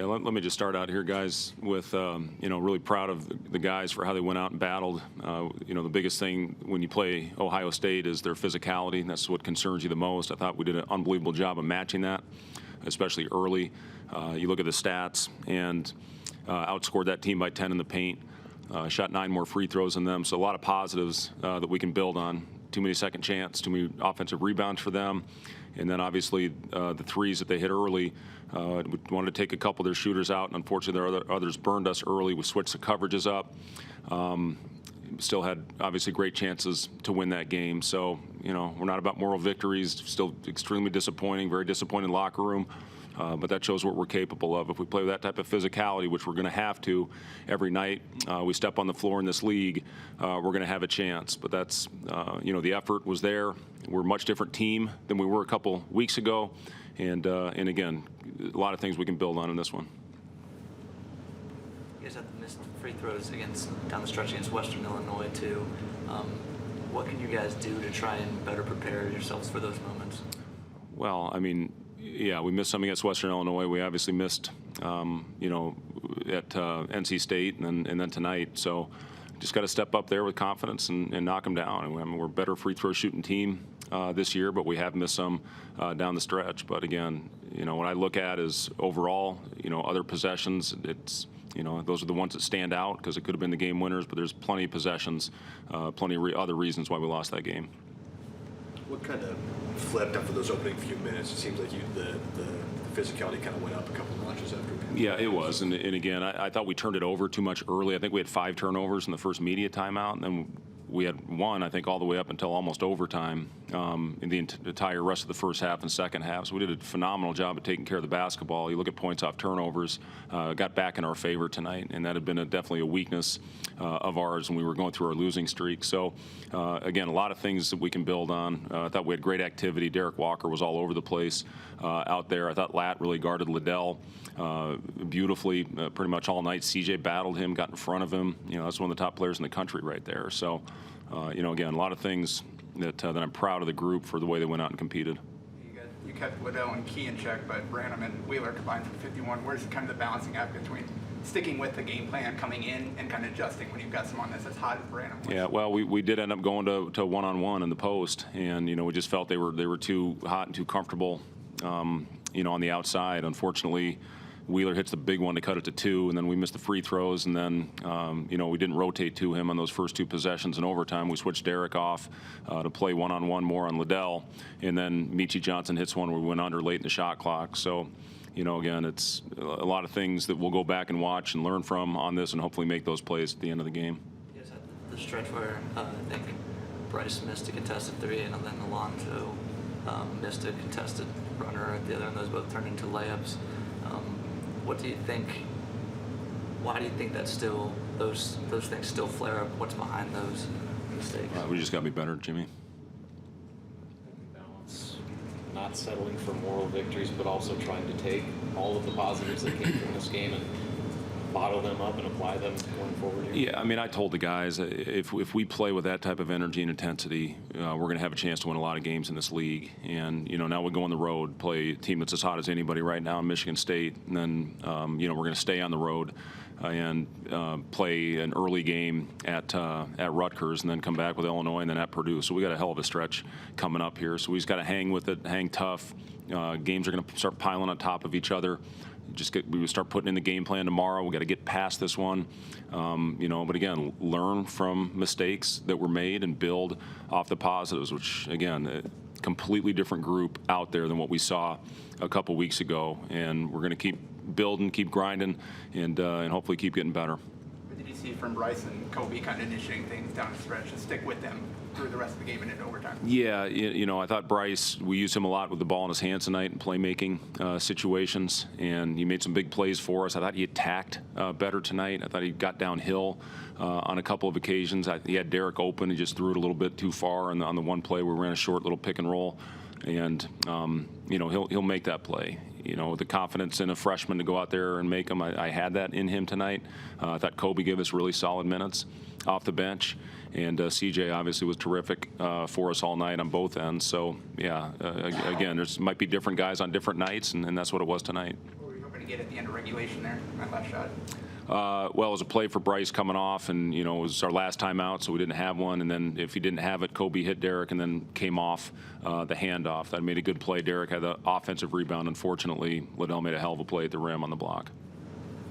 Yeah, let me just start out here, guys, with, really proud of the guys for how they went out and battled. The biggest thing when you play Ohio State is their physicality, and that's what concerns you the most. I thought we did an unbelievable job of matching that, especially early. You look at the stats, and outscored that team by 10 in the paint, shot 9 more free throws than them, so a lot of positives that we can build on. Too many second chance, too many offensive rebounds for them. And then obviously the threes that they hit early, we wanted to take a couple of their shooters out, and unfortunately their others burned us early. We switched the coverages up. Still had obviously great chances to win that game. So, we're not about moral victories. Still extremely disappointing, very disappointed locker room. But that shows what we're capable of. If we play with that type of physicality, which we're going to have to every night, we step on the floor in this league, we're going to have a chance. But that's, the effort was there. We're a much different team than we were a couple weeks ago. And again, a lot of things we can build on in this one. You guys had the missed free throws down the stretch against Western Illinois, too. What can you guys do to try and better prepare yourselves for those moments? Well, yeah, we missed some against Western Illinois. We obviously missed, at NC State and then tonight. So just got to step up there with confidence and knock them down. We're a better free throw shooting team this year, but we have missed some down the stretch. But again, what I look at is overall, other possessions. It's those are the ones that stand out because it could have been the game winners. But there's plenty of possessions, plenty of other reasons why we lost that game. What kind of flipped after those opening few minutes? It seems like the physicality kind of went up a couple notches after. Yeah, it was. And again, I thought we turned it over too much early. I think we had 5 turnovers in the first media timeout, and then we had 1, I think, all the way up until almost overtime in the entire rest of the first half and second half. So we did a phenomenal job of taking care of the basketball. You look at points off turnovers, got back in our favor tonight, and that had been definitely a weakness of ours when we were going through our losing streak. So, again, a lot of things that we can build on. I thought we had great activity. Derek Walker was all over the place out there. I thought Lat really guarded Liddell beautifully pretty much all night. CJ battled him, got in front of him. That's one of the top players in the country right there. So, again, a lot of things that I'm proud of the group for the way they went out and competed. You kept Liddell and Key in check, but Branham and Wheeler combined for 51. Where's kind of the balancing act between sticking with the game plan, coming in, and kind of adjusting when you've got someone that's as hot as Branham was? Yeah, well, we did end up going to one-on-one in the post, and we just felt they were too hot and too comfortable, on the outside. Unfortunately, Wheeler hits the big one to cut it to 2, and then we missed the free throws, and then, we didn't rotate to him on those first 2 possessions in overtime. We switched Derek off to play one-on-one more on Liddell, and then Michi Johnson hits one where we went under late in the shot clock. So, again, it's a lot of things that we'll go back and watch and learn from on this and hopefully make those plays at the end of the game. You guys had the stretch where I think Bryce missed a contested 3, and then Alonzo missed a contested runner at the other, and those both turned into layups. What do you think? Why do you think that still those things still flare up? What's behind those mistakes? We just got to be better, Jimmy. Balance, not settling for moral victories, but also trying to take all of the positives that came from this game and bottle them up and apply them going forward here? Yeah, I told the guys if we play with that type of energy and intensity, we're going to have a chance to win a lot of games in this league. And now we go on the road, play a team that's as hot as anybody right now in Michigan State, and then we're going to stay on the road and play an early game at Rutgers, and then come back with Illinois, and then at Purdue. So we got a hell of a stretch coming up here. So we just got to hang with it, hang tough. Games are going to start piling on top of each other. We would start putting in the game plan tomorrow. We got to get past this one, But again, learn from mistakes that were made and build off the positives. Which again, a completely different group out there than what we saw a couple weeks ago. And we're going to keep building, keep grinding, and hopefully keep getting better. What did you see from Bryce and Kobe kind of initiating things down the stretch to stick with them through the rest of the game and into overtime? Yeah, I thought Bryce, we used him a lot with the ball in his hands tonight in playmaking situations, and he made some big plays for us. I thought he attacked better tonight. I thought he got downhill on a couple of occasions. He had Derek open. He just threw it a little bit too far on the one play where we ran a short little pick and roll, and he'll make that play. The confidence in a freshman to go out there and make them. I had that in him tonight. I thought Kobe gave us really solid minutes off the bench, and CJ obviously was terrific for us all night on both ends. So yeah, again, there's might be different guys on different nights, and that's what it was tonight. What were you hoping to get at the end of regulation there, that last shot? Well, it was a play for Bryce coming off, and it was our last time out, so we didn't have one. And then if he didn't have it, Kobe hit Derek and then came off the handoff. That made a good play. Derek had the offensive rebound. Unfortunately, Liddell made a hell of a play at the rim on the block.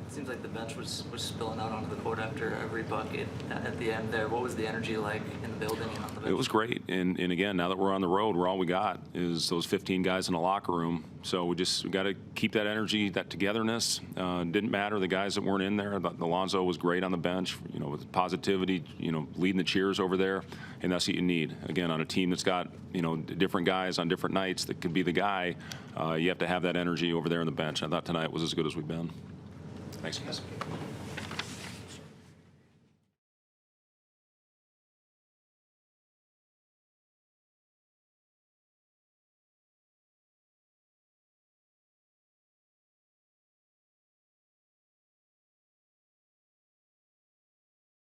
It seems like the bench was spilling out onto the court after every bucket at the end there. What was the energy like in the building and on the bench? It was great. And again, now that we're on the road, all we got is those 15 guys in the locker room. So we got to keep that energy, that togetherness. Didn't matter the guys that weren't in there. Alonzo was great on the bench, with positivity, leading the cheers over there. And that's what you need. Again, on a team that's got, different guys on different nights that could be the guy, you have to have that energy over there on the bench. I thought tonight was as good as we've been. Thanks, guys.